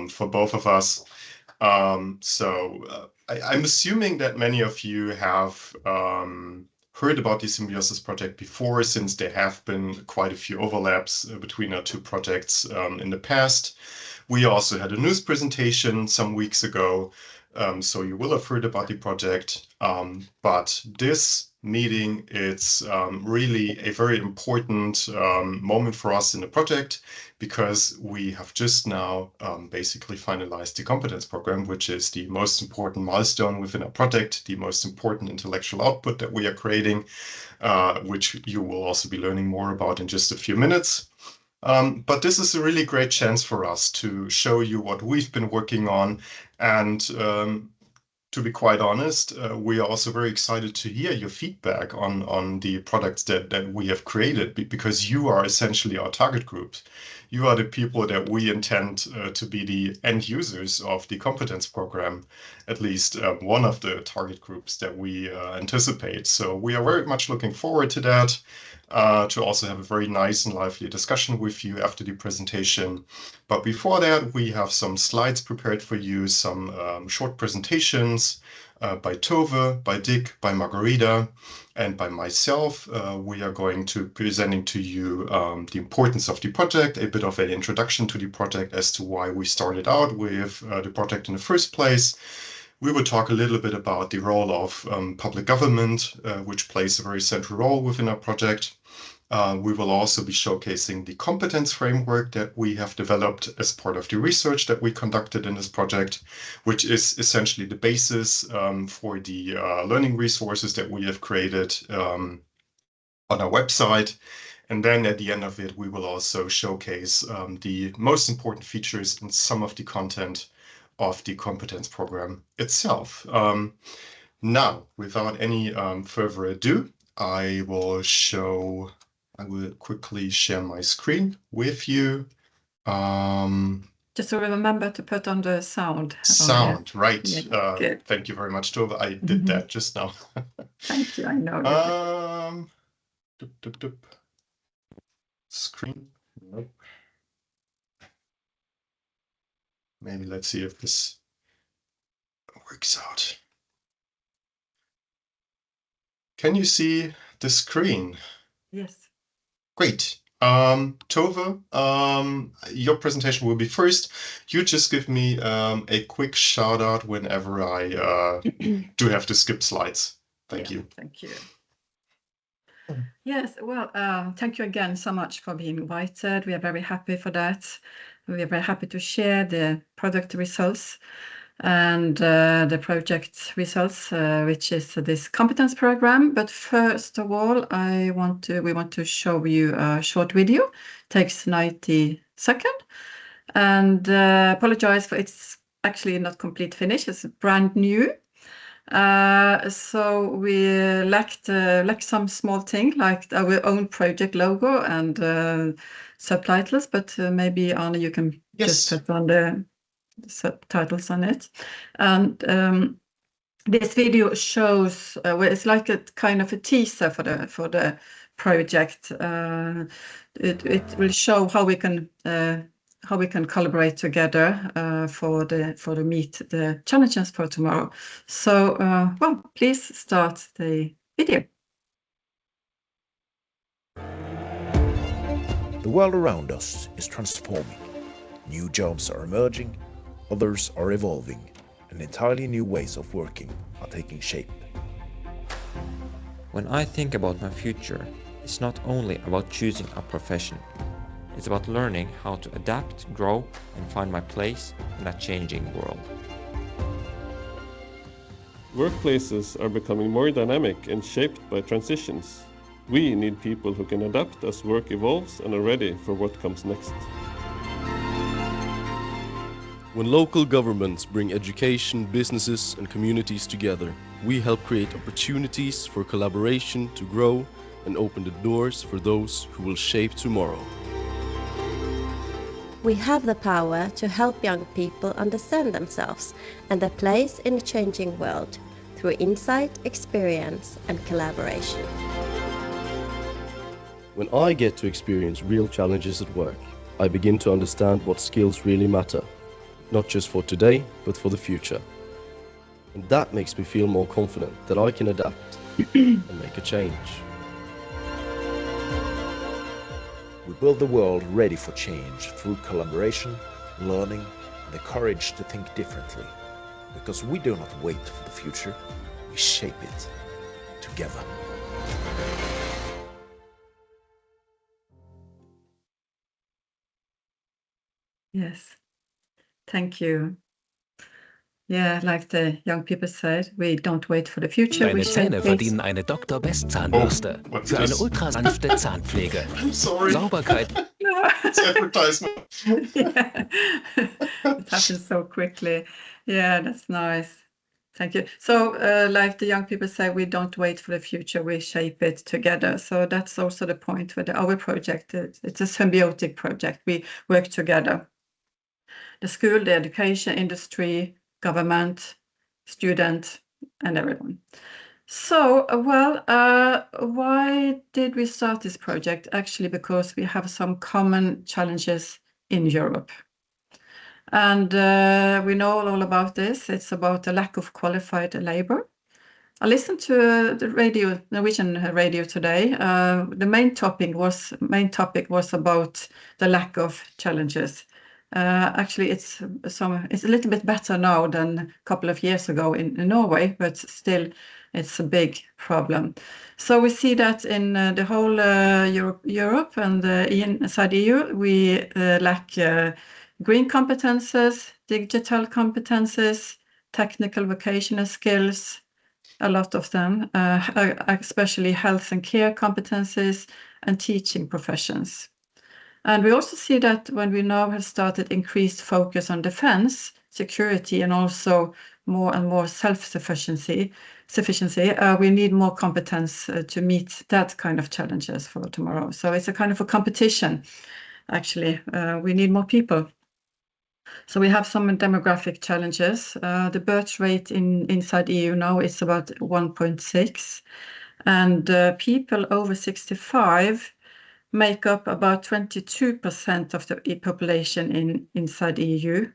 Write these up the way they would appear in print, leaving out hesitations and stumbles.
for both of us. I'm assuming that many of you have heard about the Symbiosis project before, since there have been quite a few overlaps between our two projects in the past. We also had a news presentation some weeks ago, so you will have heard about the project. But this meeting, it's really a very important moment for us in the project, because we have just now basically finalized the competence program, which is the most important milestone within our project, the most important intellectual output that we are creating, which you will also be learning more about in just a few minutes. But this is a really great chance for us to show you what we've been working on. And to be quite honest, we are also very excited to hear your feedback on the products that we have created, because you are essentially our target group. You are the people that we intend to be the end users of the competence program, at least one of the target groups that we anticipate. So we are very much looking forward to that, to also have a very nice and lively discussion with you after the presentation. But before that, we have some slides prepared for you, some short presentations by Tove, by Dick, by Margarita, and by myself. We are going to be presenting to you the importance of the project, a bit of an introduction to the project as to why we started out with the project in the first place. We will talk a little bit about the role of public government, which plays a very central role within our project. We will also be showcasing the competence framework that we have developed as part of the research that we conducted in this project, which is essentially the basis for the learning resources that we have created on our website. And then at the end of it, we will also showcase the most important features and some of the content of the competence program itself. Now, without any further ado, I will quickly share my screen with you. Just so remember to put on the sound. Right. Yeah, thank you very much, Tove. I did that just now. Thank you. I know. Screen. Nope. Maybe let's see if this works out. Can you see the screen? Yes. Great. Tove, your presentation will be first. You just give me a quick shout out whenever I do have to skip slides. Thank you. Thank you. Yes, well, thank you again so much for being invited. We are very happy for that. We are very happy to share the product results and the project results, which is this competence program. But first of all, we want to show you a short video. It takes 90 seconds. And apologize for it's actually not complete finish. It's brand new. So we lacked some small thing like our own project logo and subtitles, but maybe Arne, you can just put on the subtitles on it. And this video shows it's like a kind of a teaser for the project. It will show how we can collaborate together for meet the challenges for tomorrow. So, well, please start the video. The world around us is transforming. New jobs are emerging, others are evolving, and entirely new ways of working are taking shape. When I think about my future, it's not only about choosing a profession. It's about learning how to adapt, grow, and find my place in a changing world. Workplaces are becoming more dynamic and shaped by transitions. We need people who can adapt as work evolves and are ready for what comes next. When local governments bring education, businesses, and communities together, we help create opportunities for collaboration to grow and open the doors for those who will shape tomorrow. We have the power to help young people understand themselves and their place in a changing world through insight, experience, and collaboration. When I get to experience real challenges at work, I begin to understand what skills really matter. not just for today, but for the future. And that makes me feel more confident that I can adapt and make a change. We build the world ready for change through collaboration, learning, and the courage to think differently. Because we do not wait for the future, we shape it together. Yes, thank you. Yeah, like the young people said, we don't wait for the future. Deine Zähne verdienen eine Dr.Best-Zahnbürste für eine ultrasanfte Zahnpflege. I'm sorry. Sauberkeit. It's advertisement. Yeah. It happens so quickly. Yeah, that's nice. Thank you. So, like the young people say, we don't wait for the future, we shape it together. So that's also the point with our project. It's a symbiotic project. We work together. The school, the education industry, government, student, and everyone. So, why did we start this project? Actually, because we have some common challenges in Europe. And we know all about this. It's about the lack of qualified labor. I listened to the radio, Norwegian radio today. The main topic was about the lack of challenges. Actually, it's a little bit better now than a couple of years ago in Norway, but still, it's a big problem. So we see that in the whole Europe and inside EU, we lack green competences, digital competences, technical vocational skills, a lot of them, especially health and care competences and teaching professions. And we also see that when we now have started increased focus on defense, security, and also more and more self-sufficiency, we need more competence to meet that kind of challenges for tomorrow. So it's a kind of a competition, actually. We need more people. So we have some demographic challenges. The birth rate inside EU now is about 1.6, and people over 65 make up about 22% of the population inside EU,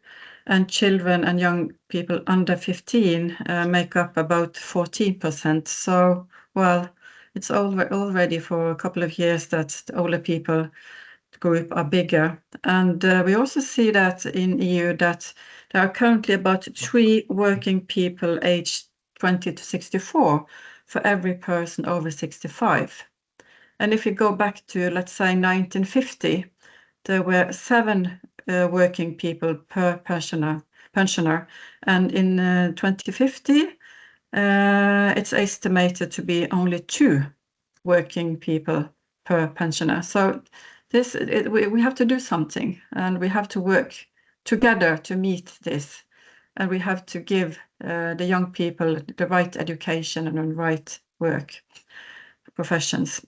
and children and young people under 15 make up about 14%. So, well, it's already for a couple of years that the older people group are bigger. And we also see that in EU that there are currently about 3 working people aged 20 to 64 for every person over 65. And if you go back to, let's say, 1950, there were 7 working people per pensioner. And in 2050, it's estimated to be only 2 working people per pensioner. So we have to do something, and we have to work together to meet this. And we have to give the young people the right education and the right work professions.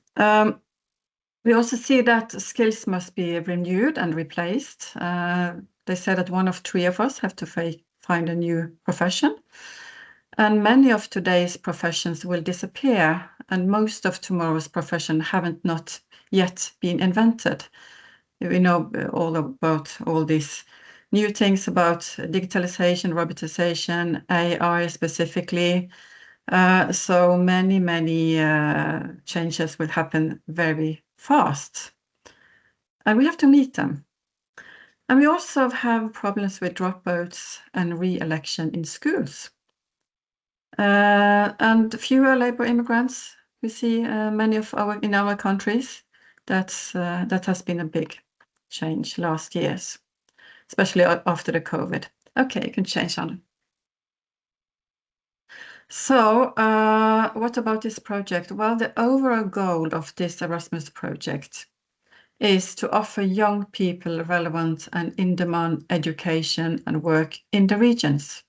We also see that skills must be renewed and replaced. They say that 1 of 3 of us have to find a new profession. And many of today's professions will disappear, and most of tomorrow's professions haven't not yet been invented. We know all about all these new things about digitalization, robotization, AI specifically. So many changes will happen very fast, and we have to meet them. And we also have problems with dropouts and re-election in schools. And fewer labor immigrants. We see many of in our countries. That has been a big change last years, especially after the COVID. Okay, you can change on. So what about this project? Well, the overall goal of this Erasmus project is to offer young people relevant and in-demand education and work in the regions.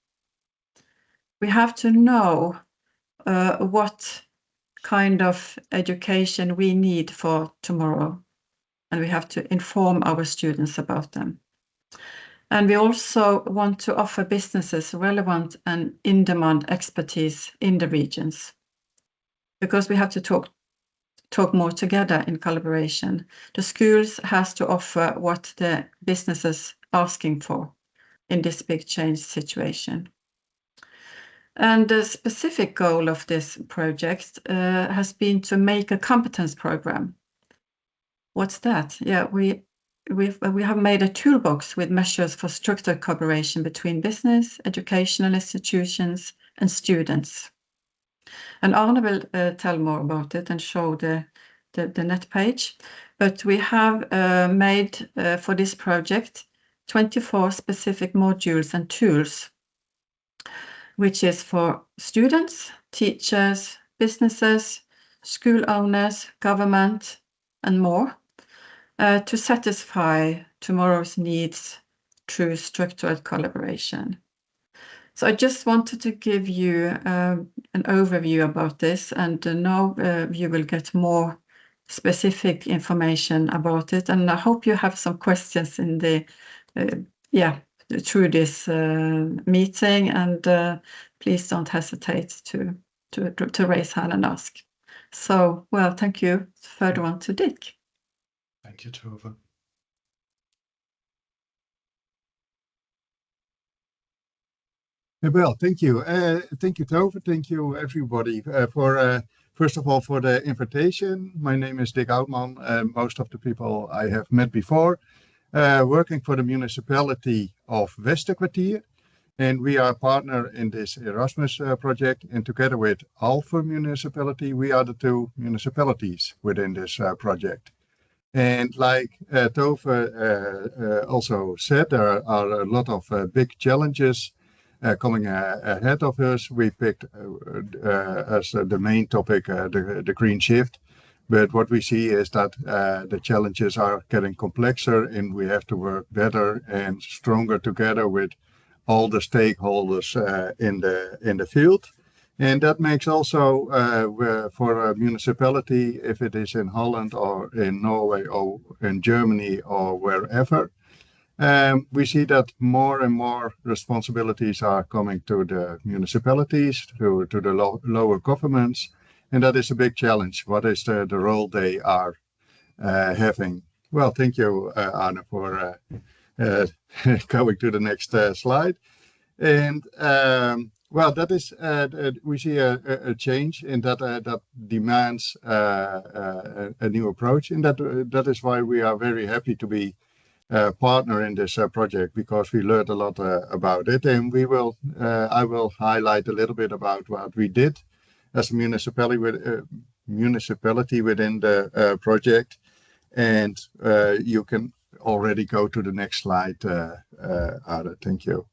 We have to know what kind of education we need for tomorrow, and we have to inform our students about them. And we also want to offer businesses relevant and in-demand expertise in the regions, because we have to talk more together in collaboration. The schools has to offer what the businesses asking for in this big change situation. And the specific goal of this project has been to make a competence program. What's that? Yeah, we have made a toolbox with measures for structured cooperation between business, educational institutions, and students. And Arne will tell more about it and show the net page. But we have made for this project 24 specific modules and tools, which is for students, teachers, businesses, school owners, government, and more, to satisfy tomorrow's needs through structured collaboration. So I just wanted to give you an overview about this, and now you will get more specific information about it. And I hope you have some questions in the through this meeting, and please don't hesitate to raise hand and ask. So, well, thank you. Further on to Dick. Thank you, Tove. Well, thank you. Thank you, Tove. Thank you, everybody, for first of all, for the invitation. My name is Dick Oudman. Most of the people I have met before, working for the municipality of Westerkwartier. And we are a partner in this Erasmus project. And together with Alphen municipality, we are the two municipalities within this project. And like Tove also said, there are a lot of big challenges coming ahead of us. We picked as the main topic the green shift. But what we see is that the challenges are getting complexer, and we have to work better and stronger together with all the stakeholders in the field. And that makes also for a municipality, if it is in Holland or in Norway or in Germany or wherever, we see that more and more responsibilities are coming to the municipalities, to the lower governments, and that is a big challenge. What is the role they are having? Well, thank you, Arne, for going to the next slide. And well, that is we see a change in that demands a new approach, and that is why we are very happy to be a partner in this project, because we learned a lot about it, and we will I will highlight a little bit about what we did as a municipality within the project, and you can already go to the next slide, Arne. Thank you.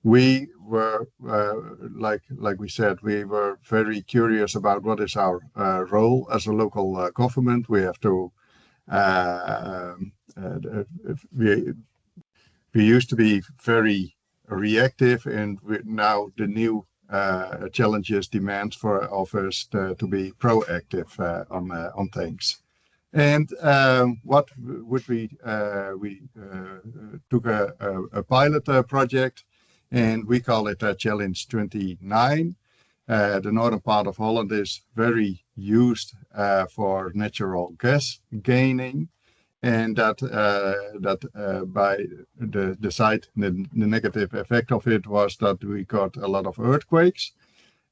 We were, like we said, we were very curious about what is our role as a local government. We have to, we used to be very reactive, and now the new challenges demand of us to be proactive on things. And what would we took a pilot project, and we call it Challenge 29. The northern part of Holland is very used for natural gas gaining, and that by the side, the negative effect of it was that we got a lot of earthquakes,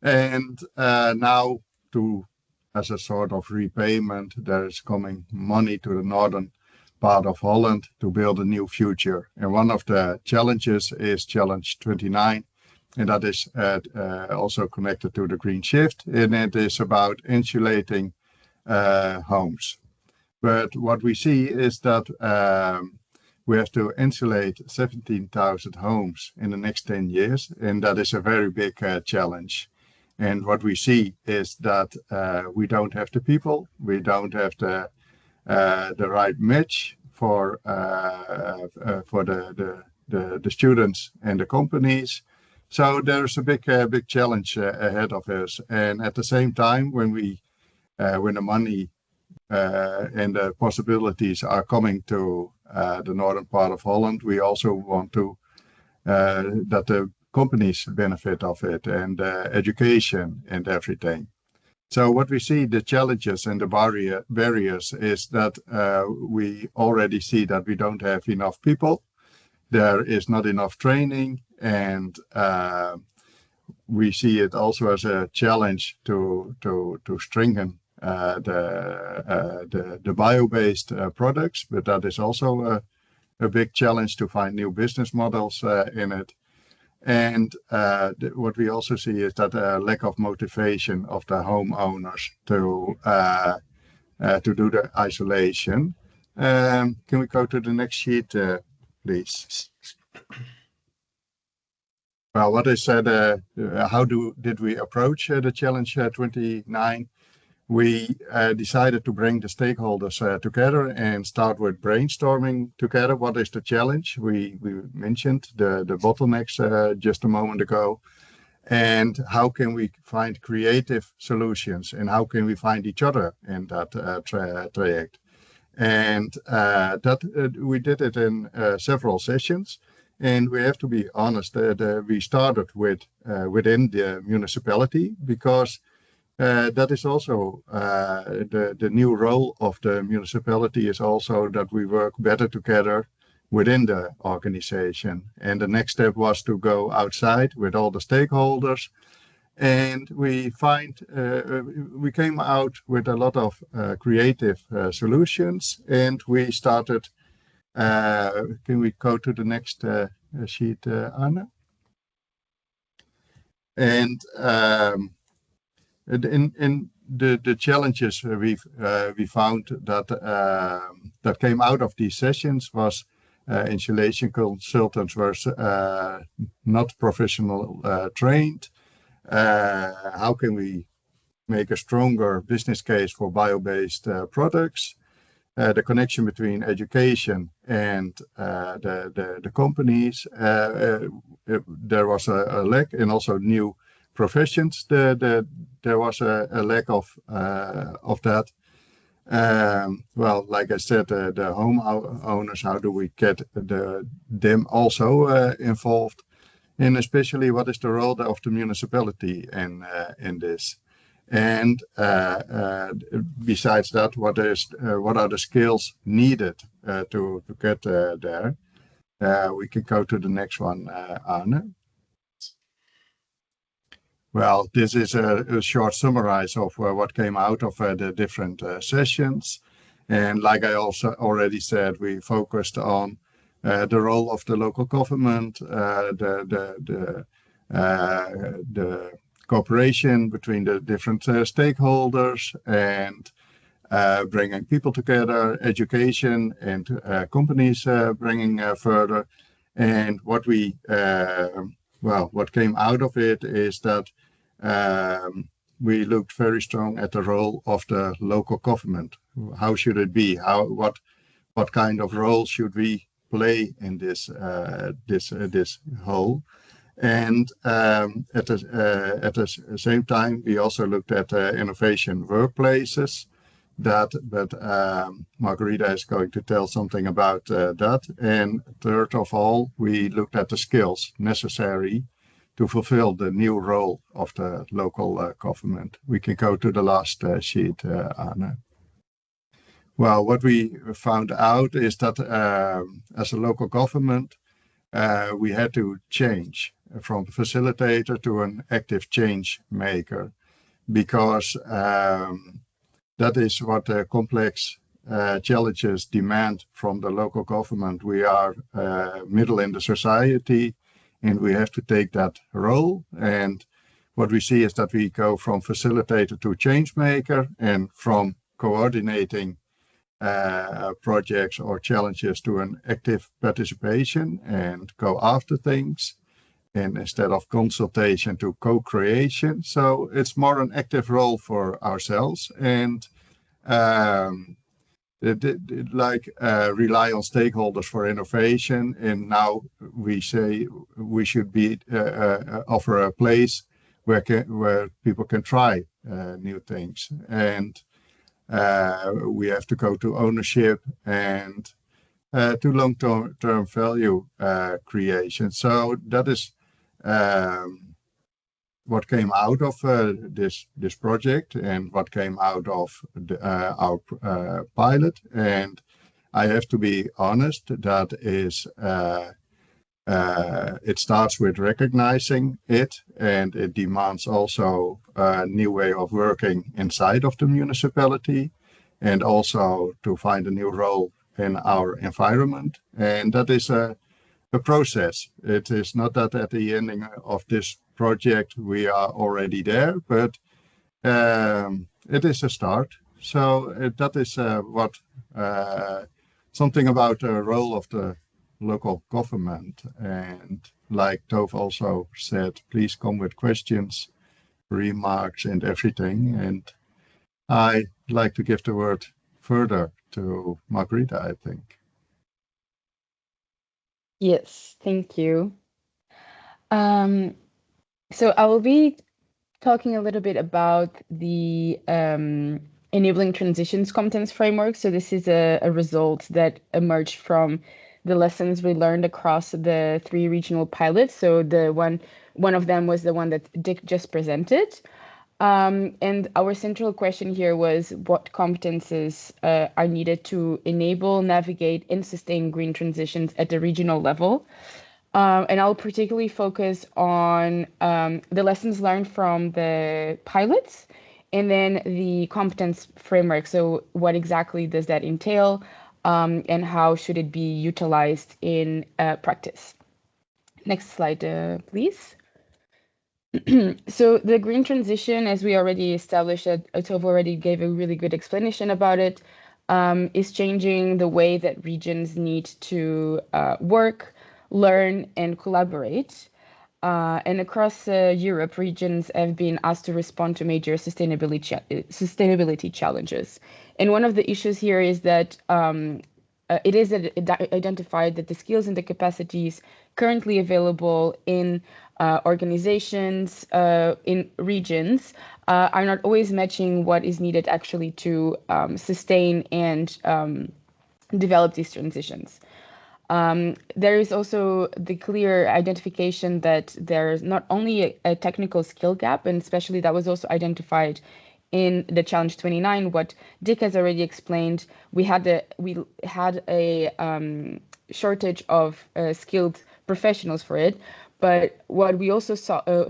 and now as a sort of repayment, there is coming money to the northern part of Holland to build a new future. And one of the challenges is Challenge 29, and that is also connected to the green shift, and it is about insulating homes. But what we see is that we have to insulate 17,000 homes in the next 10 years, and that is a very big challenge. And what we see is that we don't have the people, we don't have the right match for the students and the companies. So there's a big challenge ahead of us. And at the same time, when the money and the possibilities are coming to the northern part of Holland, we also want to that the companies benefit of it, and education and everything. So what we see, the challenges and the barriers is that we already see that we don't have enough people, there is not enough training, and we see it also as a challenge to strengthen the bio-based products, but that is also a big challenge to find new business models in it. And what we also see is that lack of motivation of the homeowners to do the isolation. Can we go to the next sheet, please? Well, what I said, how did we approach the challenge 29? We decided to bring the stakeholders together and start with brainstorming together. What is the challenge? We mentioned the bottlenecks just a moment ago. And how can we find creative solutions? And how can we find each other in that traject? And we did it in several sessions. And we have to be honest that we started with within the municipality, because that is also the new role of the municipality is also that we work better together within the organization. And the next step was to go outside with all the stakeholders. And we came out with a lot of creative solutions, and we started. Can we go to the next sheet, Arne? And in the challenges we found that came out of these sessions was installation consultants were not professional trained. How can we make a stronger business case for bio-based products? The connection between education and the companies, there was a lack, and also new professions. There was a lack of that. Well, like I said, the homeowners, how do we get them also involved? And especially, what is the role of the municipality in this? And besides that, what are the skills needed to get there? We can go to the next one, Arne. Well, this is a short summary of what came out of the different sessions. And like I also already said, we focused on the role of the local government, the cooperation between the different stakeholders, and bringing people together, education, and companies bringing further. And what came out of it is that we looked very strong at the role of the local government. How should it be? What kind of role should we play in this whole? And at the same time, we also looked at innovation workplaces. But Margarita is going to tell something about that. And third of all, we looked at the skills necessary to fulfill the new role of the local government. We can go to the last sheet, Arne. Well, what we found out is that as a local government, we had to change from facilitator to an active change maker, because that is what complex challenges demand from the local government. We are middle in the society, and we have to take that role. And what we see is that we go from facilitator to change maker, and from coordinating projects or challenges to an active participation and go after things, and instead of consultation to co-creation. So it's more an active role for ourselves, and rely on stakeholders for innovation. And now we say we should offer a place where people can try new things, and we have to go to ownership and to long-term value creation. So that is what came out of this project, and what came out of our pilot. And I have to be honest, that is It starts with recognizing it, and it demands also a new way of working inside of the municipality, and also to find a new role in our environment. And that is a process. It is not that at the ending of this project we are already there, but it is a start. So that is something about the role of the local government. And like Tove also said, please come with questions, remarks, and everything. And I'd like to give the word further to Margarita, I think. Yes, thank you. So I will be talking a little bit about the Enabling Transitions Competence Framework. So this is a result that emerged from the lessons we learned across the 3 regional pilots. So the one of them was the one that Dick just presented. And our central question here was what competences are needed to enable, navigate, and sustain green transitions at the regional level. And I'll particularly focus on the lessons learned from the pilots and then the competence framework. So what exactly does that entail and how should it be utilized in practice? Next slide, please. So the green transition, as we already established, Tove already gave a really good explanation about it, is changing the way that regions need to work, learn, and collaborate. And across Europe, regions have been asked to respond to major sustainability challenges. And one of the issues here is that it is identified that the skills and the capacities currently available in organizations, in regions, are not always matching what is needed actually to sustain and develop these transitions. There is also the clear identification that there's not only a technical skill gap, and especially that was also identified in the Challenge 29. What Dick has already explained, we had a shortage of skilled professionals for it. But what we also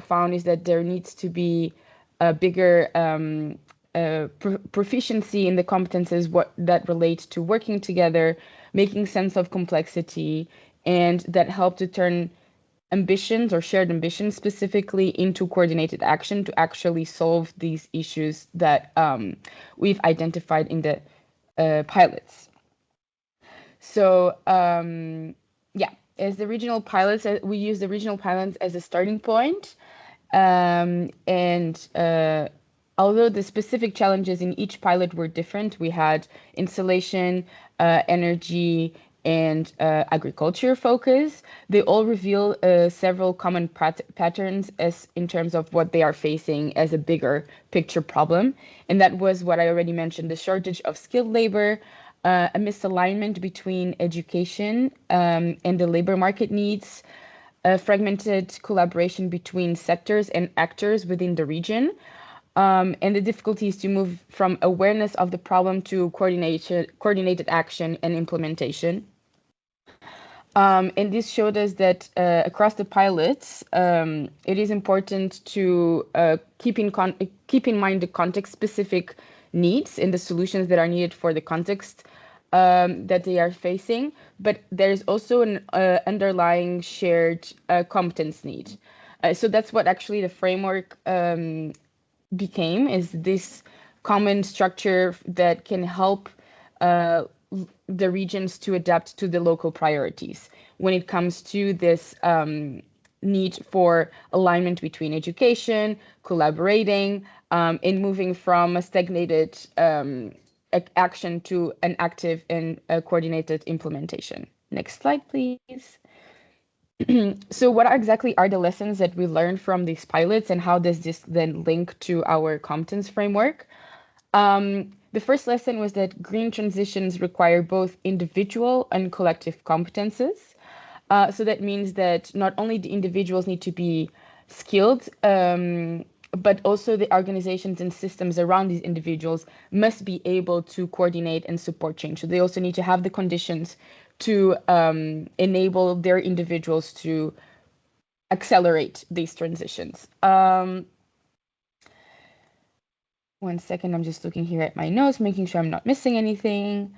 found is that there needs to be a bigger proficiency in the competences that relate to working together, making sense of complexity, and that help to turn ambitions or shared ambitions specifically into coordinated action to actually solve these issues that we've identified in the pilots. So yeah, as the regional pilots, we use the regional pilots as a starting point. Although the specific challenges in each pilot were different, we had installation, energy, and agriculture focus. They all reveal several common patterns as in terms of what they are facing as a bigger picture problem. And that was what I already mentioned, the shortage of skilled labor, a misalignment between education and the labor market needs, fragmented collaboration between sectors and actors within the region, and the difficulties to move from awareness of the problem to coordinated action and implementation. And this showed us that across the pilots, it is important to keep in mind the context-specific needs and the solutions that are needed for the context that they are facing. But there's also an underlying shared competence need. So that's what actually the framework became, is this common structure that can help the regions to adapt to the local priorities when it comes to this need for alignment between education, collaborating, and moving from a stagnated action to an active and coordinated implementation. Next slide, please. So what exactly are the lessons that we learned from these pilots, and how does this then link to our competence framework? The first lesson was that green transitions require both individual and collective competences. So that means that not only the individuals need to be skilled, but also the organizations and systems around these individuals must be able to coordinate and support change. So they also need to have the conditions to enable their individuals to accelerate these transitions. One second, I'm just looking here at my notes, making sure I'm not missing anything.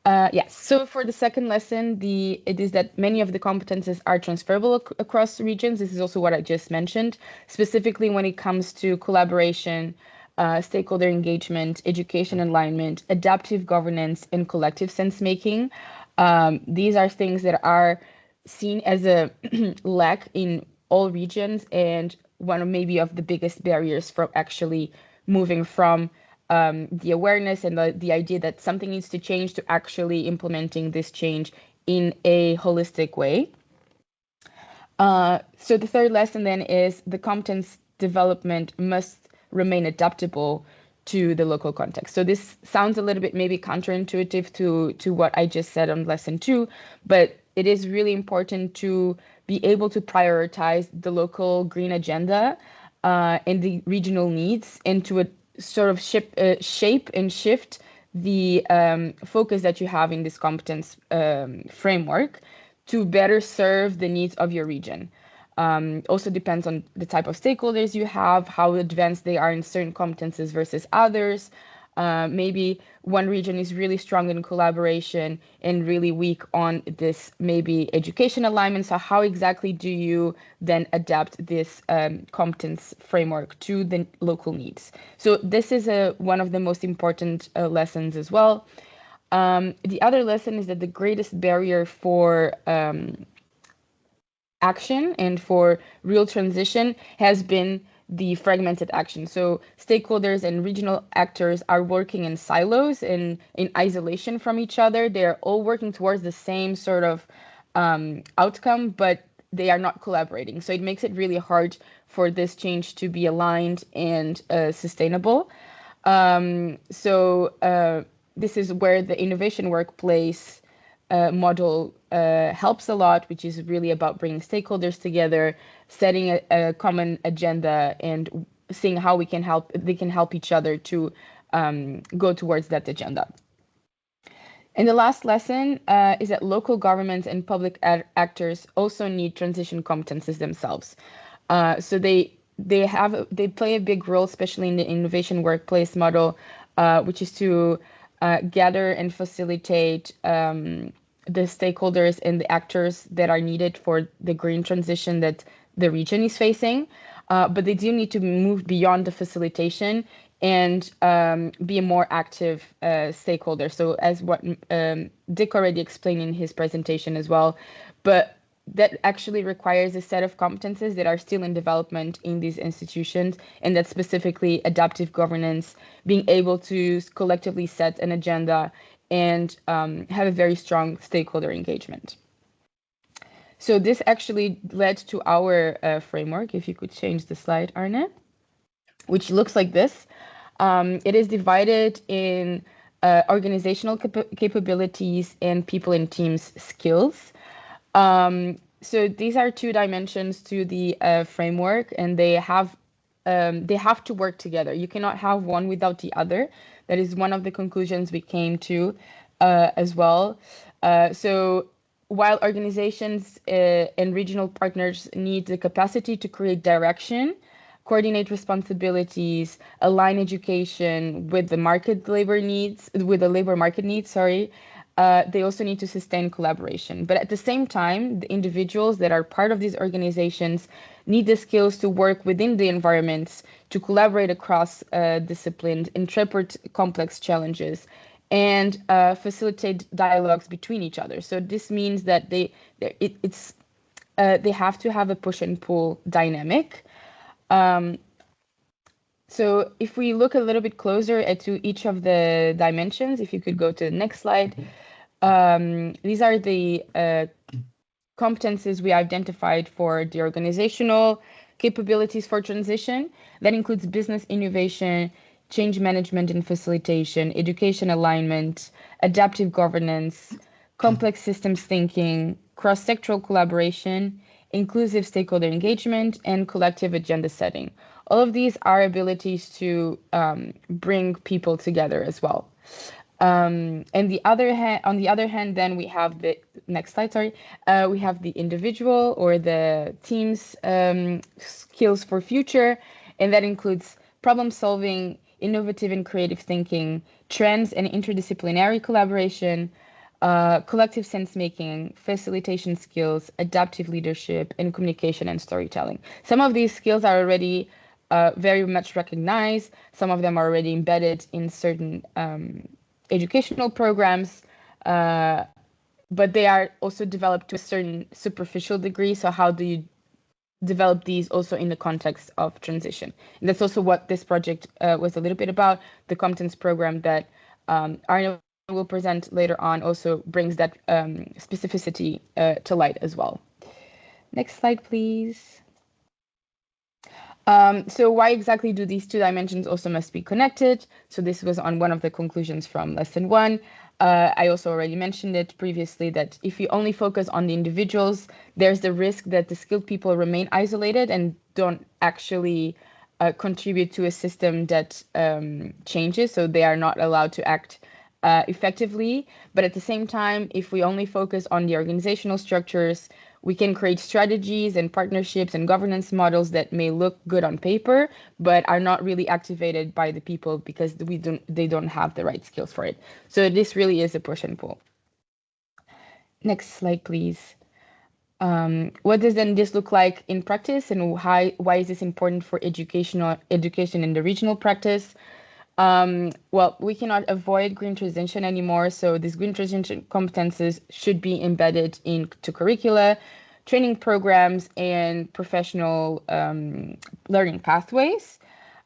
Yes, so for the second lesson, it is that many of the competences are transferable across regions. This is also what I just mentioned, specifically when it comes to collaboration, stakeholder engagement, education alignment, adaptive governance, and collective sense-making. These are things that are seen as a lack in all regions, and one of maybe of the biggest barriers from actually moving from the awareness and the idea that something needs to change to actually implementing this change in a holistic way. So the third lesson then is the competence development must remain adaptable to the local context. So this sounds a little bit maybe counterintuitive to what I just said on lesson 2, but it is really important to be able to prioritize the local green agenda and the regional needs, and to sort of shape and shift the focus that you have in this competence framework to better serve the needs of your region. Also depends on the type of stakeholders you have, how advanced they are in certain competences versus others. Maybe one region is really strong in collaboration and really weak on this maybe education alignment. So how exactly do you then adapt this competence framework to the local needs? So this is one of the most important lessons as well. The other lesson is that the greatest barrier for action and for real transition has been the fragmented action. So stakeholders and regional actors are working in silos and in isolation from each other. They're all working towards the same sort of outcome, but they are not collaborating. So it makes it really hard for this change to be aligned and sustainable. This is where the innovation workplace model helps a lot, which is really about bringing stakeholders together, setting a common agenda, and seeing how they can help each other to go towards that agenda. And the last lesson is that local governments and public actors also need transition competences themselves. So they play a big role, especially in the innovation workplace model, which is to gather and facilitate the stakeholders and the actors that are needed for the green transition that the region is facing. But they do need to move beyond the facilitation and be a more active stakeholder. So as what Dick already explained in his presentation as well, but that actually requires a set of competences that are still in development in these institutions, and that's specifically adaptive governance, being able to collectively set an agenda and have a very strong stakeholder engagement. So this actually led to our framework. If you could change the slide, Arne, which looks like this. It is divided in organizational capabilities and people and teams skills. So these are 2 dimensions to the framework, and they have to work together. You cannot have one without the other. That is one of the conclusions we came to as well. So while organizations and regional partners need the capacity to create direction, coordinate responsibilities, align education with the labor market needs, they also need to sustain collaboration. But at the same time, the individuals that are part of these organizations need the skills to work within the environments, to collaborate across disciplines, interpret complex challenges, and facilitate dialogues between each other. So this means that they have to have a push and pull dynamic. So if we look a little bit closer to each of the dimensions, if you could go to the next slide, these are the competencies we identified for the organizational capabilities for transition. That includes business innovation, change management and facilitation, education alignment, adaptive governance, complex systems thinking, cross-sectoral collaboration, inclusive stakeholder engagement, and collective agenda setting. All of these are abilities to bring people together as well. And on the other hand, then we have the next slide. Sorry, we have the individual or the team's skills for future, and that includes problem solving, innovative and creative thinking, trends and interdisciplinary collaboration, collective sense making, facilitation skills, adaptive leadership, and communication and storytelling. Some of these skills are already very much recognized. Some of them are already embedded in certain educational programs, but they are also developed to a certain superficial degree. So how do you develop these also in the context of transition? And that's also what this project was a little bit about. The competence program that Arne will present later on also brings that specificity to light as well. Next slide, please. So why exactly do these two dimensions also must be connected? So this was on one of the conclusions from lesson 1. I also already mentioned it previously that if you only focus on the individuals, there's the risk that the skilled people remain isolated and don't actually contribute to a system that changes, so they are not allowed to act effectively. But at the same time, if we only focus on the organizational structures, we can create strategies and partnerships and governance models that may look good on paper, but are not really activated by the people because they don't have the right skills for it. So this really is a push and pull. Next slide, please. What does then this look like in practice, and why is this important for education in the regional practice? Well, we cannot avoid green transition anymore, so these green transition competences should be embedded into curricula, training programs, and professional learning pathways.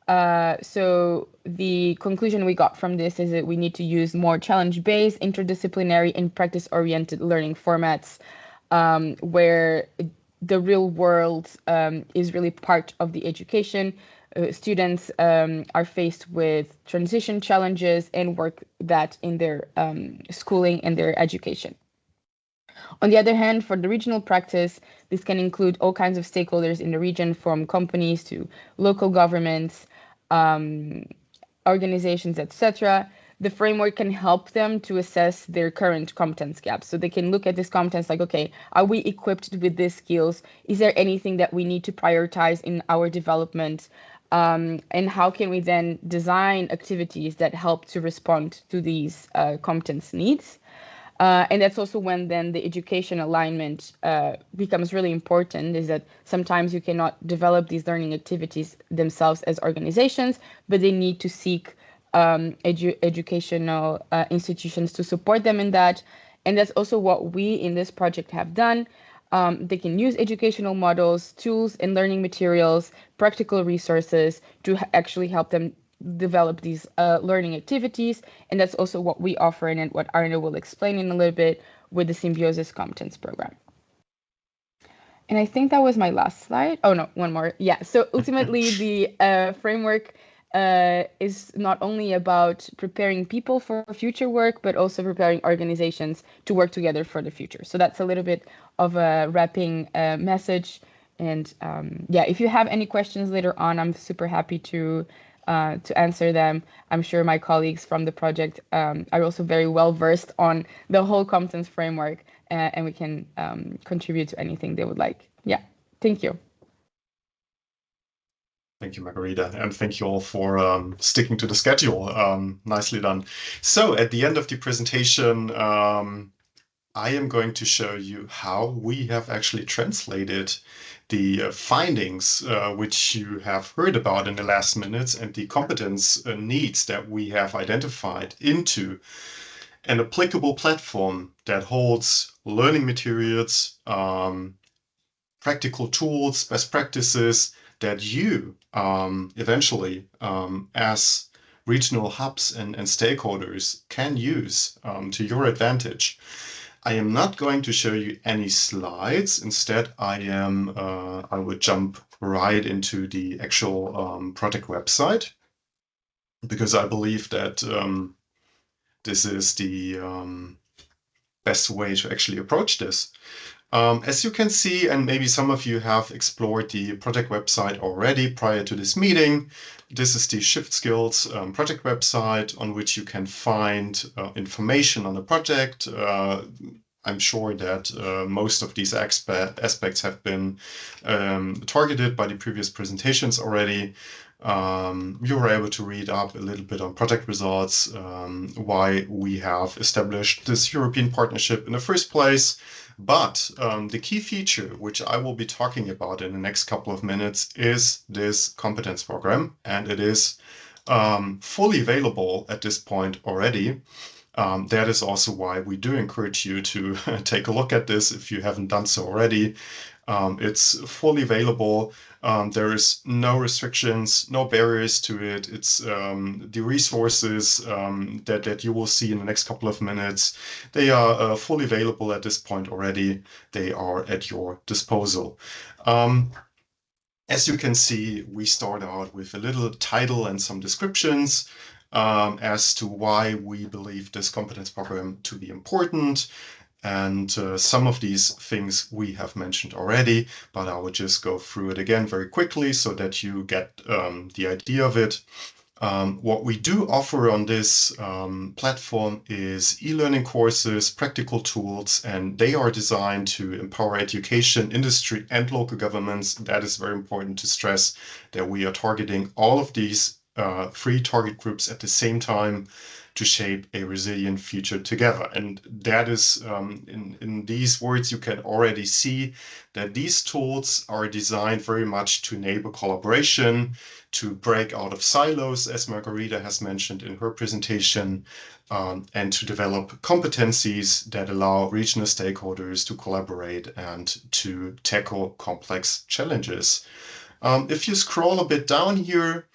So the conclusion we got from this is that we need to use more challenge-based, interdisciplinary, and practice-oriented learning formats where the real world is really part of the education. Students are faced with transition challenges and work that in their schooling and their education. On the other hand, for the regional practice, this can include all kinds of stakeholders in the region, from companies to local governments, organizations, etc. The framework can help them to assess their current competence gaps. So they can look at this competence like, okay, are we equipped with these skills? Is there anything that we need to prioritize in our development? And how can we then design activities that help to respond to these competence needs? And that's also when then the education alignment becomes really important, is that sometimes you cannot develop these learning activities themselves as organizations, but they need to seek educational institutions to support them in that. And that's also what we in this project have done. They can use educational models, tools, and learning materials, practical resources to actually help them develop these learning activities. And that's also what we offer and what Arne will explain in a little bit with the Symbiosis Competence Program. And I think that was my last slide. Oh, no, one more. Yeah, so ultimately the framework is not only about preparing people for future work, but also preparing organizations to work together for the future. So that's a little bit of a wrapping message. And yeah, if you have any questions later on, I'm super happy to answer them. I'm sure my colleagues from the project are also very well versed on the whole competence framework, and we can contribute to anything they would like. Yeah, thank you. Thank you, Margarita, and thank you all for sticking to the schedule. Nicely done. So at the end of the presentation, I am going to show you how we have actually translated the findings which you have heard about in the last minutes and the competence needs that we have identified into an applicable platform that holds learning materials, practical tools, best practices that you eventually as regional hubs and stakeholders can use to your advantage. I am not going to show you any slides. Instead, I would jump right into the actual project website, because I believe that this is the best way to actually approach this. As you can see, and maybe some of you have explored the project website already prior to this meeting, this is the Shift Skills project website on which you can find information on the project. I'm sure that most of these aspects have been targeted by the previous presentations already. You were able to read up a little bit on project results, why we have established this European partnership in the first place. But the key feature, which I will be talking about in the next couple of minutes, is this competence program, and it is fully available at this point already. That is also why we do encourage you to take a look at this if you haven't done so already. It's fully available. There is no restrictions, no barriers to it. It's the resources that you will see in the next couple of minutes. They are fully available at this point already. They are at your disposal. As you can see, we start out with a little title and some descriptions as to why we believe this competence program to be important. And some of these things we have mentioned already, but I will just go through it again very quickly so that you get the idea of it. What we do offer on this platform is e-learning courses, practical tools, and they are designed to empower education, industry, and local governments. That is very important to stress, that we are targeting all of these 3 target groups at the same time to shape a resilient future together. And that is, in these words, you can already see that these tools are designed very much to enable collaboration, to break out of silos, as Margarita has mentioned in her presentation, and to develop competencies that allow regional stakeholders to collaborate and to tackle complex challenges. If you scroll a bit down here,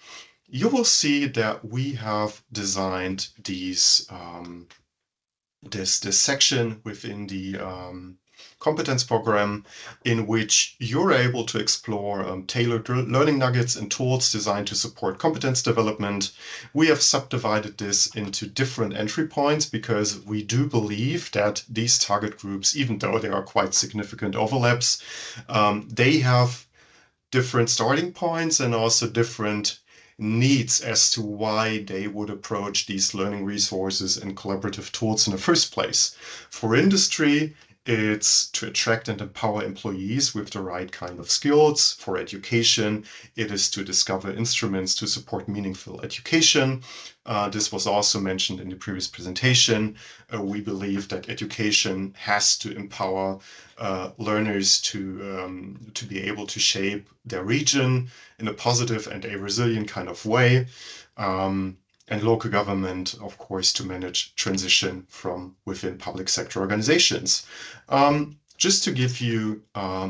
you will see that we have designed these this section within the competence program in which you're able to explore tailored learning nuggets and tools designed to support competence development. We have subdivided this into different entry points because we do believe that these target groups, even though there are quite significant overlaps, they have different starting points and also different needs as to why they would approach these learning resources and collaborative tools in the first place. For industry, it's to attract and empower employees with the right kind of skills. For education, it is to discover instruments to support meaningful education. This was also mentioned in the previous presentation. We believe that education has to empower learners to be able to shape their region in a positive and a resilient kind of way. And local government, of course, to manage transition from within public sector organizations. Just to give you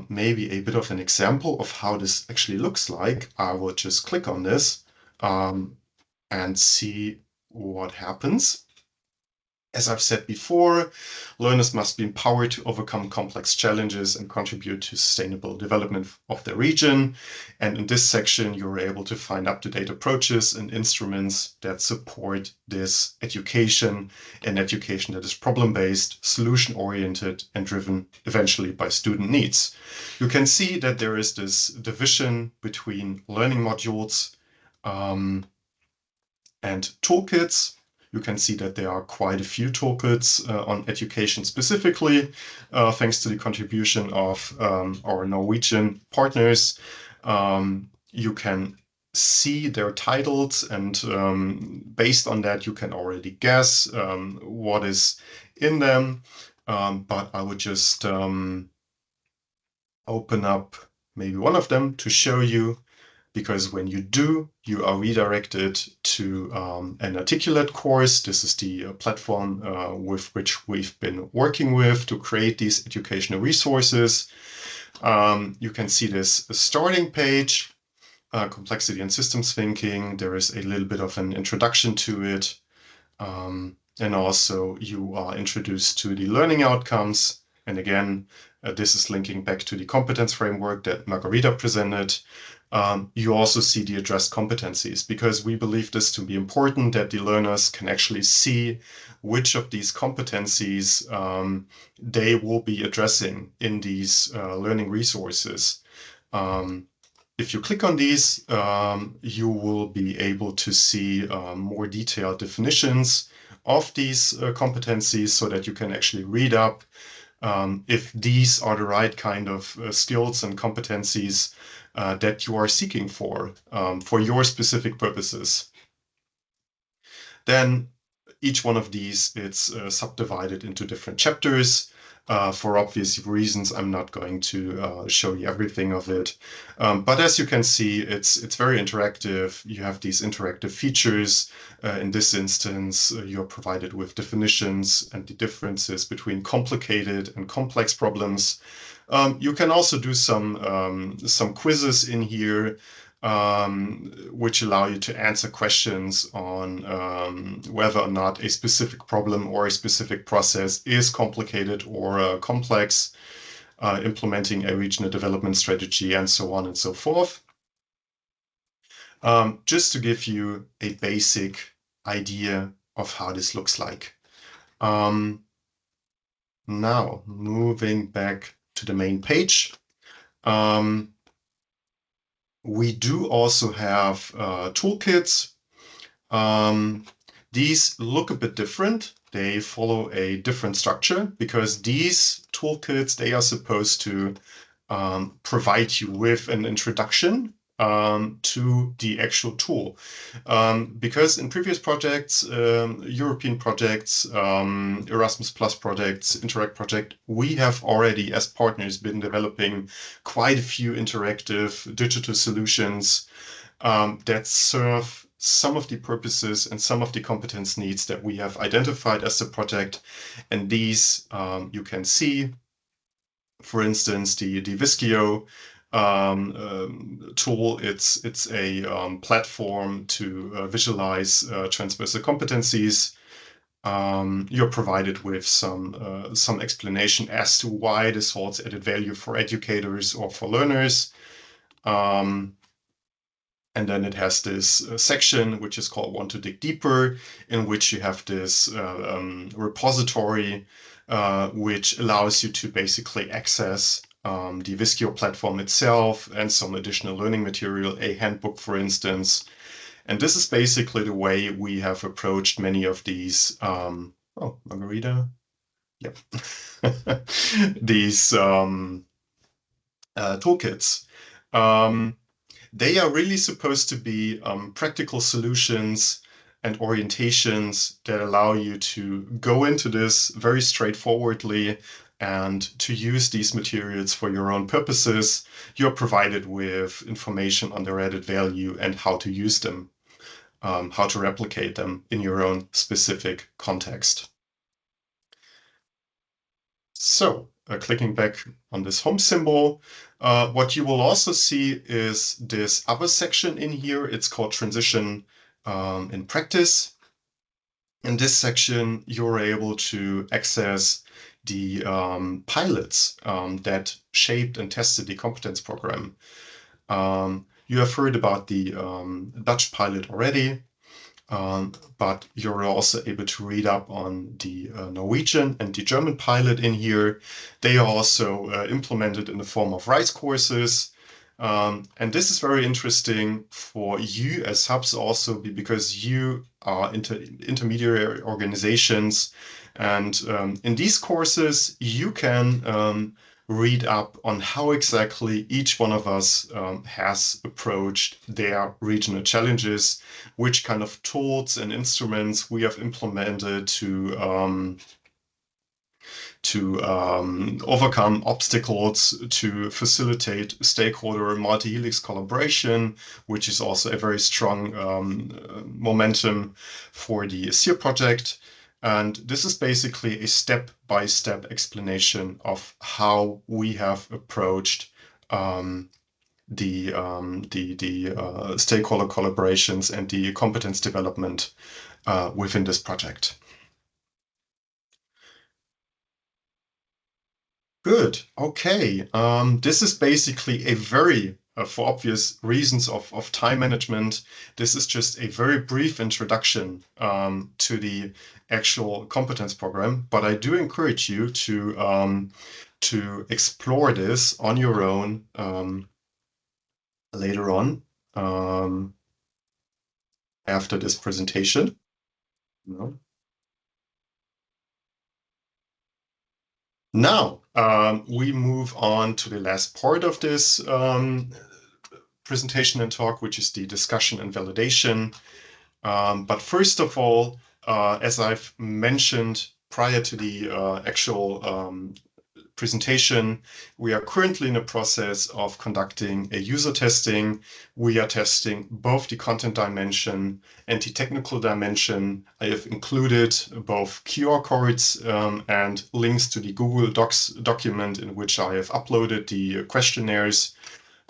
maybe a bit of an example of how this actually looks like, I will just click on this and see what happens. As I've said before, learners must be empowered to overcome complex challenges and contribute to sustainable development of their region. And in this section, you're able to find up-to-date approaches and instruments that support this education, and education that is problem-based, solution-oriented, and driven eventually by student needs. You can see that there is this division between learning modules and toolkits. You can see that there are quite a few toolkits on education specifically, thanks to the contribution of our Norwegian partners. You can see their titles, and based on that, you can already guess what is in them. But I would just open up maybe one of them to show you, because when you do, you are redirected to an articulate course. This is the platform with which we've been working with to create these educational resources. You can see this starting page, complexity and systems thinking. There is a little bit of an introduction to it. And also you are introduced to the learning outcomes And again, this is linking back to the competence framework that Margarita presented. You also see the addressed competencies, because we believe this to be important, that the learners can actually see which of these competencies they will be addressing in these learning resources. If you click on these, you will be able to see more detailed definitions of these competencies, so that you can actually read up if these are the right kind of skills and competencies that you are seeking for your specific purposes. Then each one of these, it's subdivided into different chapters. For obvious reasons, I'm not going to show you everything of it. But as you can see, it's very interactive. You have these interactive features. In this instance, you're provided with definitions and the differences between complicated and complex problems. You can also do some quizzes in here, which allow you to answer questions on whether or not a specific problem or a specific process is complicated or complex, implementing a regional development strategy, and so on and so forth. Just to give you a basic idea of how this looks like. Now, moving back to the main page. We do also have toolkits. These look a bit different. They follow a different structure, because these toolkits, they are supposed to provide you with an introduction to the actual tool. Because in previous projects, European projects, Erasmus Plus projects, Interreg project, we have already, as partners, been developing quite a few interactive digital solutions that serve some of the purposes and some of the competence needs that we have identified as a project. And these you can see, for instance, the Viskio tool. It's a platform to visualize transversal competencies. You're provided with some explanation as to why this holds added value for educators or for learners. And then it has this section which is called Want to Dig Deeper, in which you have this repository which allows you to basically access the Viskio platform itself and some additional learning material, a handbook, for instance. And this is basically the way we have approached many of these, oh, Margarita? Yep. These toolkits. They are really supposed to be practical solutions and orientations that allow you to go into this very straightforwardly and to use these materials for your own purposes. You're provided with information on their added value and how to use them, how to replicate them in your own specific context. So, clicking back on this home symbol, what you will also see is this other section in here. It's called Transition in Practice. In this section, you're able to access the pilots that shaped and tested the competence program. You have heard about the Dutch pilot already, but you're also able to read up on the Norwegian and the German pilot in here. They are also implemented in the form of RISE courses. And this is very interesting for you as hubs also, because you are intermediary organizations. And in these courses, you can read up on how exactly each one of us has approached their regional challenges, which kind of tools and instruments we have implemented to overcome obstacles, to facilitate stakeholder multi-helix collaboration, which is also a very strong momentum for the SIRR project. And this is basically a step-by-step explanation of how we have approached the stakeholder collaborations and the competence development within this project. Good. Okay. This is basically a very, for obvious reasons of time management, this is just a very brief introduction to the actual competence program. But I do encourage you to explore this on your own later on after this presentation. No. Now, we move on to the last part of this presentation and talk, which is the discussion and validation. But first of all, as I've mentioned prior to the actual presentation, we are currently in the process of conducting a user testing. We are testing both the content dimension and the technical dimension. I have included both QR codes and links to the Google Docs document in which I have uploaded the questionnaires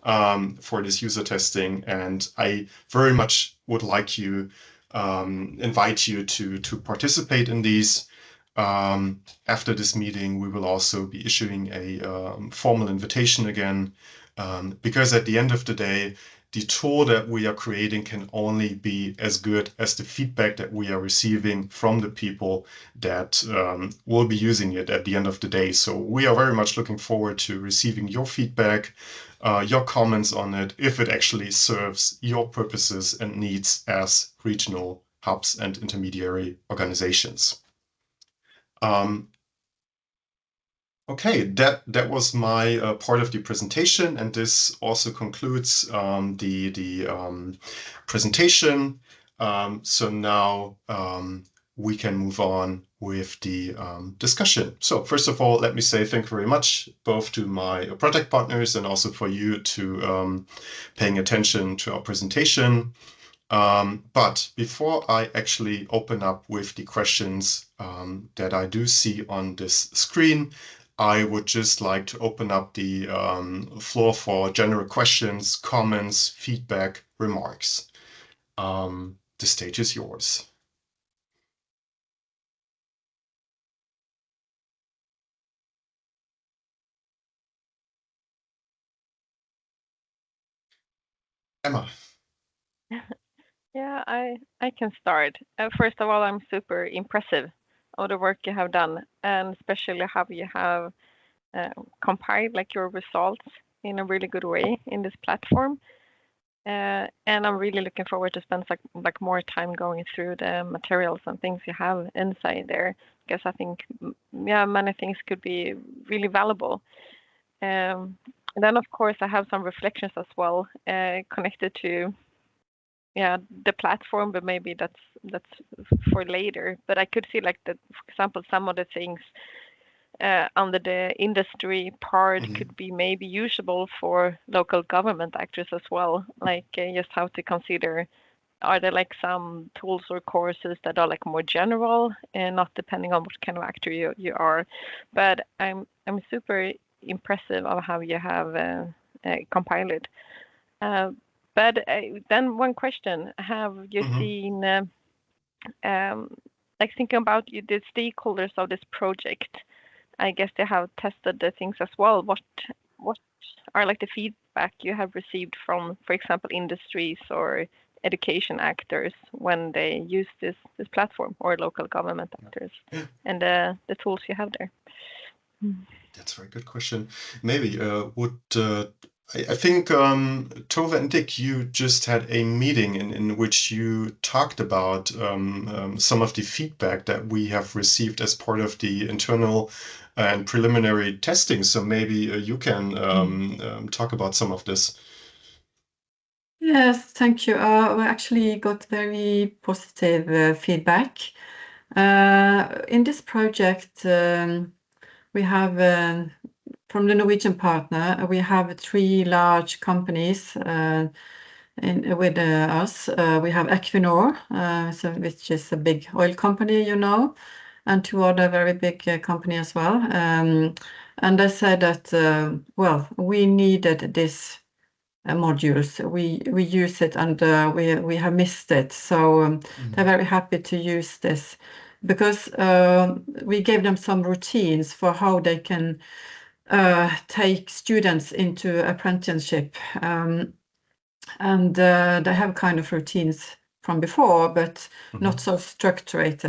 for this user testing. And I very much would like you, invite you to participate in these. After this meeting, we will also be issuing a formal invitation again, because at the end of the day, the tool that we are creating can only be as good as the feedback that we are receiving from the people that will be using it at the end of the day. So we are very much looking forward to receiving your feedback, your comments on it, if it actually serves your purposes and needs as regional hubs and intermediary organizations. Okay, that was my part of the presentation, and this also concludes the presentation. So now we can move on with the discussion. So first of all, let me say thank you very much, both to my project partners and also for you to paying attention to our presentation. But before I actually open up with the questions that I do see on this screen, I would just like to open up the floor for general questions, comments, feedback, remarks. The stage is yours. Emma. Yeah, I can start. First of all, I'm super impressive of the work you have done, and especially how you have compiled like your results in a really good way in this platform. And I'm really looking forward to spend like more time going through the materials and things you have inside there, because I think many things could be really valuable. And then of course I have some reflections as well connected to the platform, but maybe that's for later. But I could see like that, for example, some of the things under the industry part could be maybe usable for local government actors as well, like just how to consider, are there like some tools or courses that are like more general and not depending on what kind of actor you are. But I'm super impressive of how you have compiled it. But then one question, have you seen, like thinking about the stakeholders of this project, I guess they have tested the things as well. What are like the feedback you have received from, for example, industries or education actors when they use this platform, or local government actors, and the tools you have there? That's a very good question. Maybe I think Tove and Dick, you just had a meeting in which you talked about some of the feedback that we have received as part of the internal and preliminary testing. So maybe you can talk about some of this. Yes, thank you. We actually got very positive feedback. In this project, we have from the Norwegian partner, we have 3 large companies with us. We have Equinor, which is a big oil company, and 2 other very big companies as well. And they said that, well, we needed this modules. We use it and we have missed it. So they're very happy to use this, because we gave them some routines for how they can take students into apprenticeship, and they have kind of routines from before, but not so structured.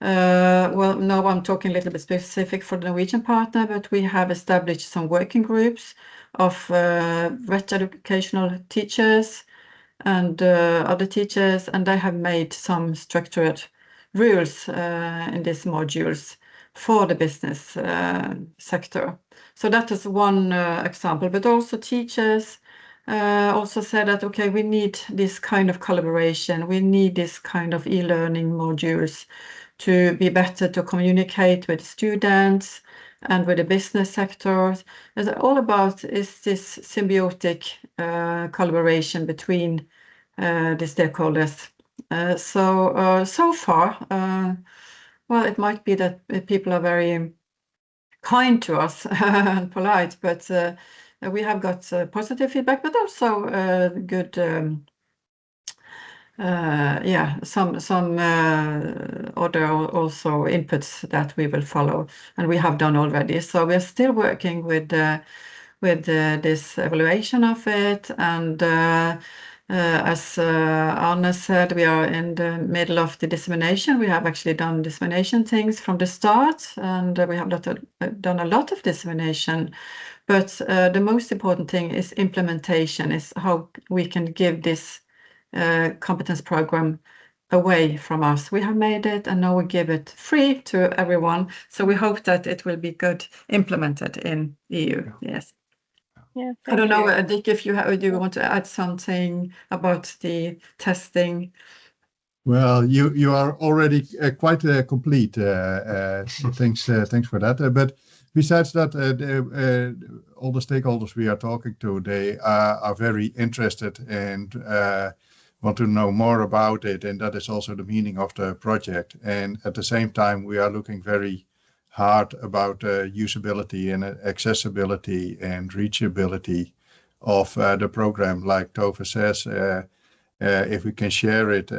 Well, now I'm talking a little bit specific for the Norwegian partner, but we have established some working groups of vet educational teachers and other teachers, and they have made some structured rules in these modules for the business sector. So that is one example, but also teachers also said that, okay, we need this kind of collaboration, we need this kind of e-learning modules to be better to communicate with students and with the business sectors. It's all about is this symbiotic collaboration between the stakeholders. So far, well, it might be that people are very kind to us and polite, but we have got positive feedback, but also good, some other also inputs that we will follow, and we have done already. So we're still working with this evaluation of it, and as Arne said, we are in the middle of the dissemination. We have actually done dissemination things from the start, and we have done a lot of dissemination. But the most important thing is implementation, is how we can give this competence program away from us. We have made it, and now we give it free to everyone. So we hope that it will be good implemented in EU. Yes. Yeah, I don't know, Dick, if you want to add something about the testing. Well, you are already quite complete. Thanks for that. But besides that, all the stakeholders we are talking to, they are very interested and want to know more about it, and that is also the meaning of the project. And at the same time, we are looking very hard about usability and accessibility and reachability of the program. Like Tove says, if we can share it,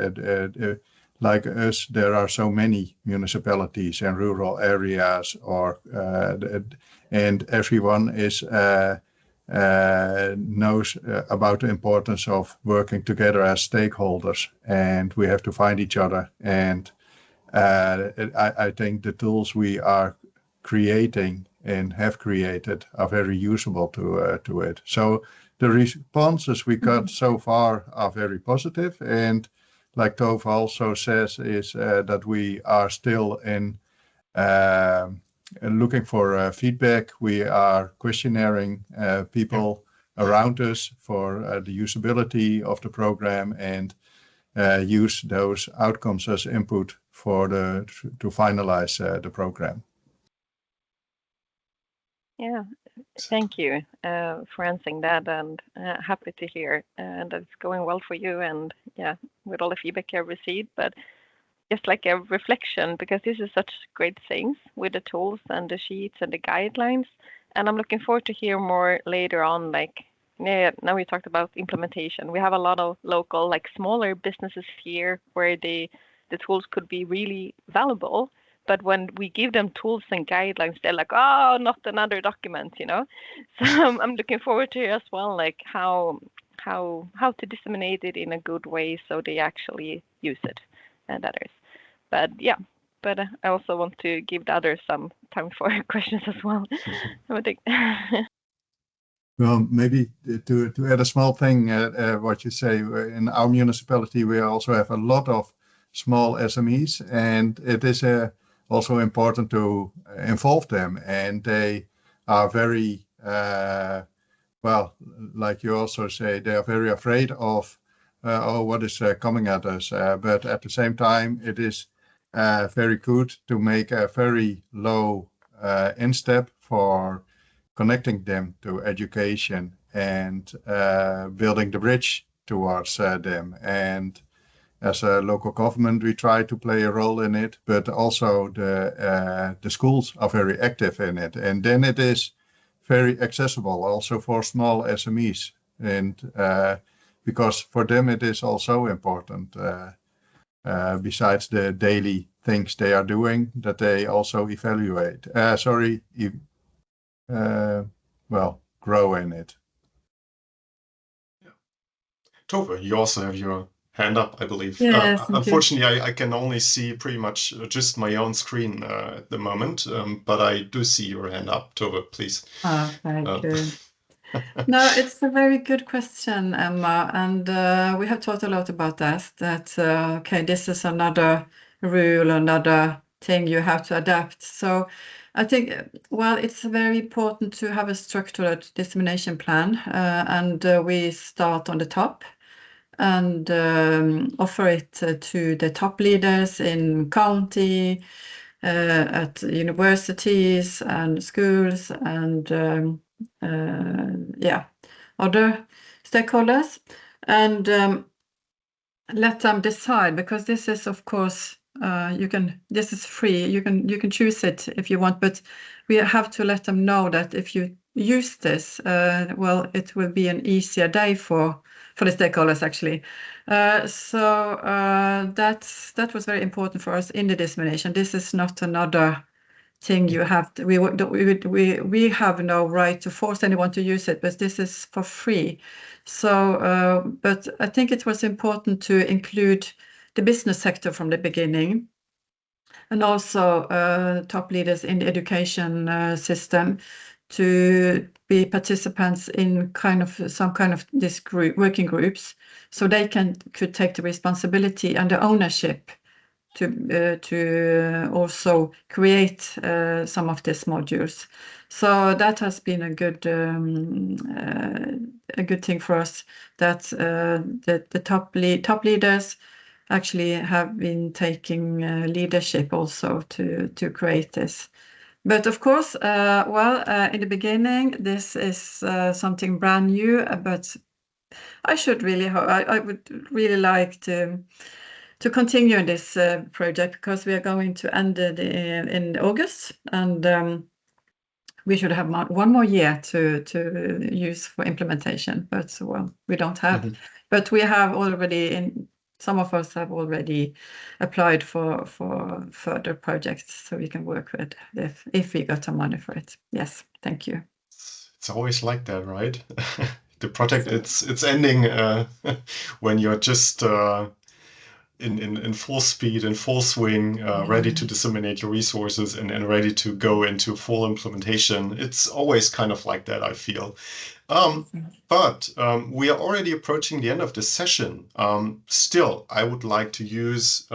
like us, there are so many municipalities and rural areas, and everyone knows about the importance of working together as stakeholders, and we have to find each other. And I think the tools we are creating and have created are very usable to it. So the responses we got so far are very positive, and like Tove also says, is that we are still in looking for feedback. We are questioning people around us for the usability of the program, and use those outcomes as input to finalize the program. Yeah, thank you for answering that, and happy to hear that it's going well for you, and with all the feedback you've received. But just like a reflection, because this is such great things with the tools and the sheets and the guidelines, and I'm looking forward to hear more later on. Now we talked about implementation. We have a lot of local, smaller businesses here where the tools could be really valuable. But when we give them tools and guidelines, they're like, oh, not another document, So I'm looking forward to as well, how to disseminate it in a good way so they actually use it and others. But I also want to give the others some time for questions as well. Well, maybe to add a small thing, what you say, in our municipality, we also have a lot of small SMEs, and it is also important to involve them. And they are very, well, like you also say, they are very afraid of what is coming at us. But at the same time, it is very good to make a very low instep for connecting them to education and building the bridge towards them. And as a local government, we try to play a role in it, but also the schools are very active in it. And then it is very accessible also for small SMEs. And because for them it is also important, besides the daily things they are doing, that they also evaluate. grow in it. Tove, you also have your hand up, I believe. Yes, unfortunately, I can only see pretty much just my own screen at the moment, but I do see your hand up. Tove, please. Thank you. No, it's a very good question, Emma, and we have talked a lot about that, okay, this is another rule, another thing you have to adapt. So I think, well, it's very important to have a structured dissemination plan, and we start on the top and offer it to the top leaders in county, at universities and schools, and other stakeholders, and let them decide, because this is, of course, this is free. You can choose it if you want, but we have to let them know that if you use this, well, it will be an easier day for the stakeholders, actually. So that was very important for us in the dissemination. This is not another thing you have to, we have no right to force anyone to use it, but this is for free. So, but I think it was important to include the business sector from the beginning, and also top leaders in the education system to be participants in some kind of this working groups, so they could take the responsibility and the ownership to also create some of these modules. So that has been a good thing for us, that the top leaders actually have been taking leadership also to create this. But of course, in the beginning, this is something brand new, but I would really like to continue in this project, because we are going to end it in August, and we should have one more year to use for implementation. But well, we don't have. But we have already, some of us have already applied for further projects, so we can work with if we got some money for it. Yes, thank you. It's always like that, right? The project, it's ending when you're just in full speed, in full swing, ready to disseminate your resources and ready to go into full implementation. It's always kind of like that, I feel. But we are already approaching the end of this session. Still, I would like to use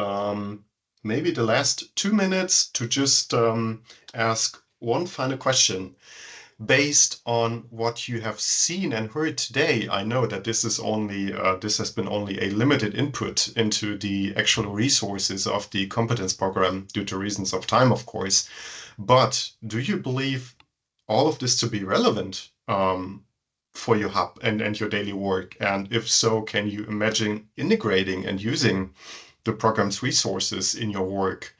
maybe the last 2 minutes to just ask one final question. Based on what you have seen and heard today, I know that this is only this has been only a limited input into the actual resources of the competence program due to reasons of time, of course. But do you believe all of this to be relevant for your hub and your daily work? And if so, can you imagine integrating and using the program's resources in your work?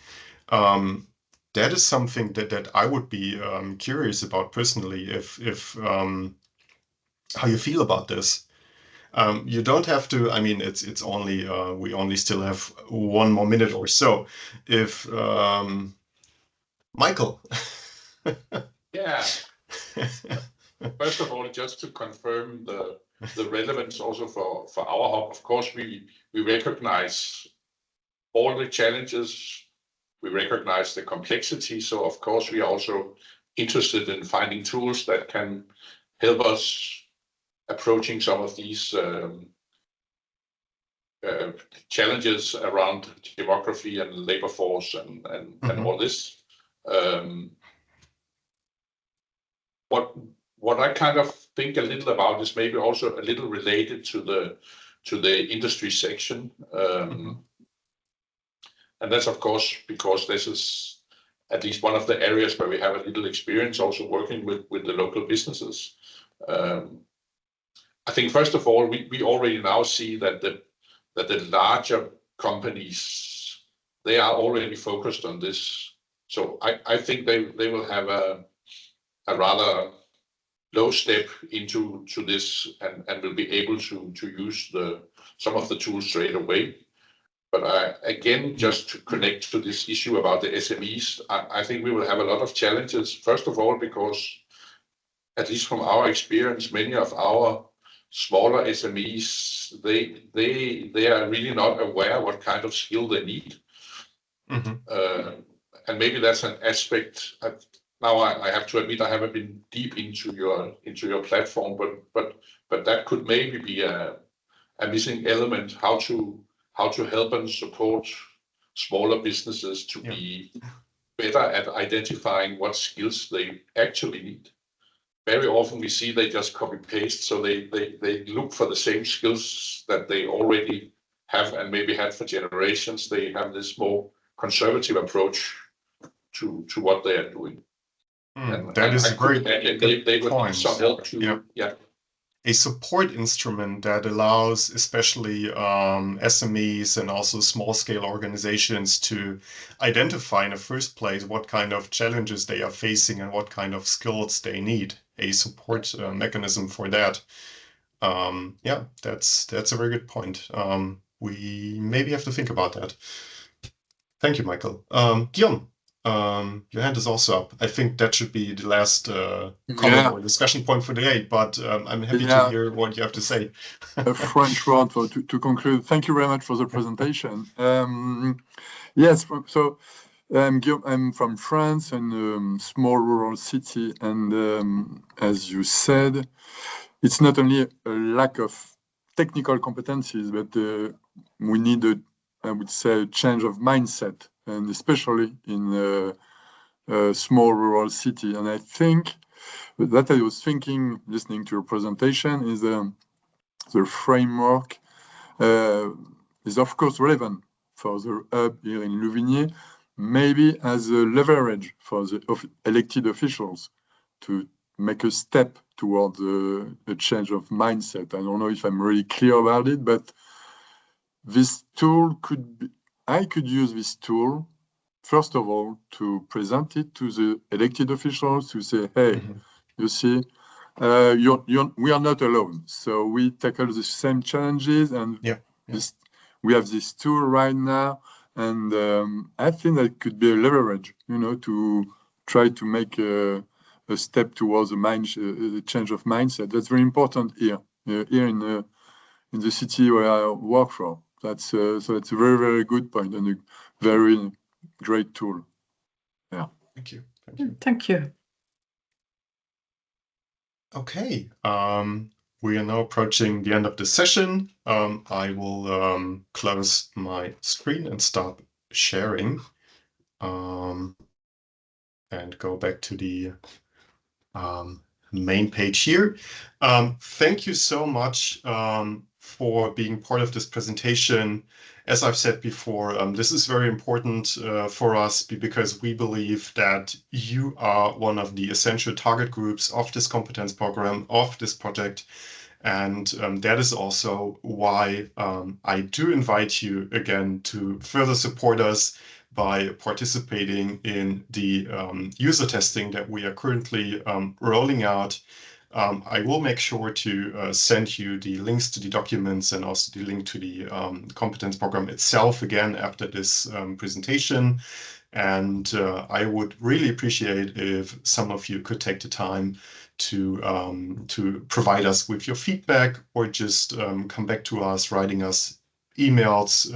That is something that I would be curious about personally, if how you feel about this. You don't have to, I mean, it's only, we only still have 1 more minute or so. If, Michael. Yeah. First of all, just to confirm the relevance also for our hub, of course, we recognize all the challenges. We recognize the complexity, so of course we are also interested in finding tools that can help us approaching some of these challenges around demography and labor force and all this. What I kind of think a little about is maybe also a little related to the industry section. And that's, of course, because this is at least one of the areas where we have a little experience also working with the local businesses. I think, first of all, we already now see that the larger companies, they are already focused on this. So I think they will have a rather low step into this and will be able to use some of the tools straight away. But again, just to connect to this issue about the SMEs, I think we will have a lot of challenges. First of all, because at least from our experience, many of our smaller SMEs, they are really not aware what kind of skill they need. And maybe that's an aspect. Now I have to admit I haven't been deep into your platform, but that could maybe be a missing element. How to help and support smaller businesses to be better at identifying what skills they actually need. Very often we see they just copy paste, so they look for the same skills that they already have and maybe had for generations. They have this more conservative approach to what they are doing. That is a great they would need some help to a support instrument that allows especially SMEs and also small-scale organizations to identify in the first place what kind of challenges they are facing and what kind of skills they need. A support mechanism for that. Yeah, that's a very good point. We maybe have to think about that. Thank you, Michael. Guillaume, your hand is also up. I think that should be the last comment or discussion point for today, but I'm happy to hear what you have to say. A French word to conclude. Thank you very much for the presentation. Yes, so Guillaume, I'm from France, in a small rural city, and as you said, it's not only a lack of technical competencies, but we need I would say, a change of mindset, and especially in a small rural city. And I think that I was thinking, listening to your presentation, is the framework is of course relevant for the hub here in Louvigné, maybe as a leverage for the elected officials to make a step towards a change of mindset. I don't know if I'm really clear about it, but this tool I could use this tool, first of all, to present it to the elected officials, to say, hey, you see, we are not alone. So we tackle the same challenges, and we have this tool right now. And I think that could be a leverage, to try to make a step towards a change of mindset. That's very important here in the city where I work from. That's so it's a very, very good point and a very great tool. Yeah. Thank you. Thank you. Okay. We are now approaching the end of the session. I will close my screen and stop sharing, and go back to the main page here. Thank you so much for being part of this presentation. As I've said before, this is very important for us because we believe that you are one of the essential target groups of this competence program, of this project. And that is also why I do invite you again to further support us by participating in the user testing that we are currently rolling out. I will make sure to send you the links to the documents and also the link to the competence program itself again after this presentation. And I would really appreciate if some of you could take the time to provide us with your feedback, or just come back to us, writing us emails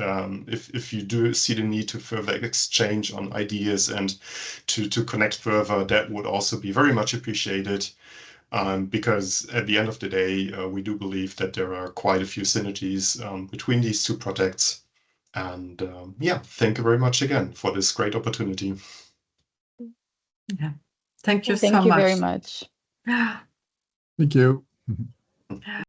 if you do see the need to further exchange on ideas and to connect further. That would also be very much appreciated. Because at the end of the day, we do believe that there are quite a few synergies between these two projects. And thank you very much again for this great opportunity. Yeah, thank you so much. Thank you very much. Thank you.